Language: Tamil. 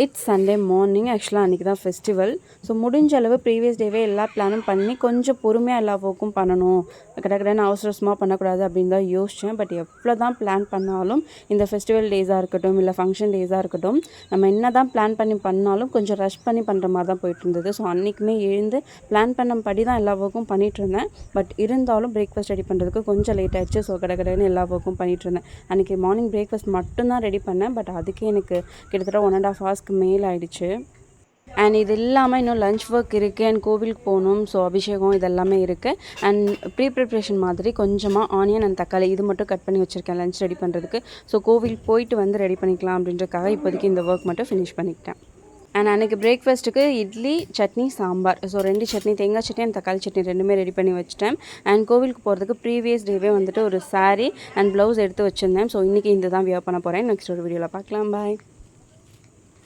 It's Sunday morning. ஆக்சுவலாக அன்றைக்கி தான் ஃபெஸ்டிவல். ஸோ முடிஞ்ச அளவு ப்ரீவியஸ் டேவே எல்லா பிளானும் பண்ணி கொஞ்சம் பொறுமையாக எல்லா ஒர்க்கும் பண்ணணும், கடகடன்னு அவசரமாக பண்ணக்கூடாது அப்படின்னு தான் யோசித்தேன். பட் எவ்வளோ தான் பிளான் பண்ணாலும் இந்த ஃபெஸ்டிவல் டேஸாக இருக்கட்டும் இல்லை ஃபங்க்ஷன் டேஸாக இருக்கட்டும், நம்ம என்ன தான் பிளான் பண்ணாலும் கொஞ்சம் ரஷ் பண்ணி பண்ணுற மாதிரி தான் போயிட்டு இருந்தது. ஸோ அன்றைக்குமே எழுந்து பிளான் பண்ணபடி தான் எல்லா ஒர்க்கும் பண்ணிகிட்டு இருந்தேன். பட் இருந்தாலும் பிரேக்ஃபாஸ்ட் ரெடி பண்ணுறதுக்கு கொஞ்சம் லேட் ஆகிடுச்சு. ஸோ கடகடன்னு எல்லா ஒர்க்கும் பண்ணிகிட்டு இருந்தேன். அன்றைக்கி மார்னிங் பிரேக்ஃபாஸ்ட் மட்டும்தான் ரெடி பண்ணேன். பட் அதுக்கே எனக்கு கிட்டத்தட்ட 1.5 hours மேல் ஆகிடுச்சு. அண்ட் இது இல்லாமல் இன்னும் லஞ்ச் ஒர்க் இருக்குது அண்ட் கோவிலுக்கு போகணும். ஸோ அபிஷேகம் இதெல்லாமே இருக்குது. அண்ட் ப்ரிப்ரேஷன் மாதிரி கொஞ்சமாக ஆனியன் அண்ட் தக்காளி இது மட்டும் கட் பண்ணி வச்சுருக்கேன் லஞ்ச் ரெடி பண்ணுறதுக்கு. ஸோ கோவிலுக்கு போயிட்டு வந்து ரெடி பண்ணிக்கலாம் அப்படின்றதுக்காக இப்போதைக்கு இந்த ஒர்க் மட்டும் ஃபினிஷ் பண்ணிக்கிட்டேன். அண்ட் அன்றைக்கி பிரேக்ஃபாஸ்ட்டுக்கு இட்லி, சட்னி, சாம்பார். ஸோ 2 சட்னி, தேங்காய் சட்னி அண்ட் தக்காளி சட்னி ரெண்டுமே ரெடி பண்ணி வச்சுட்டேன். அண்ட் கோவிலுக்கு போகிறதுக்கு ப்ரீவியஸ் டேவே வந்துட்டு ஒரு சாரீ அண்ட் ப்ளவுஸ் எடுத்து வச்சுருந்தேன். ஸோ இன்றைக்கி இந்த தான் வியர் பண்ண போகிறேன். நெக்ஸ்ட் ஒரு வீடியோவில் பார்க்கலாம். பாய்.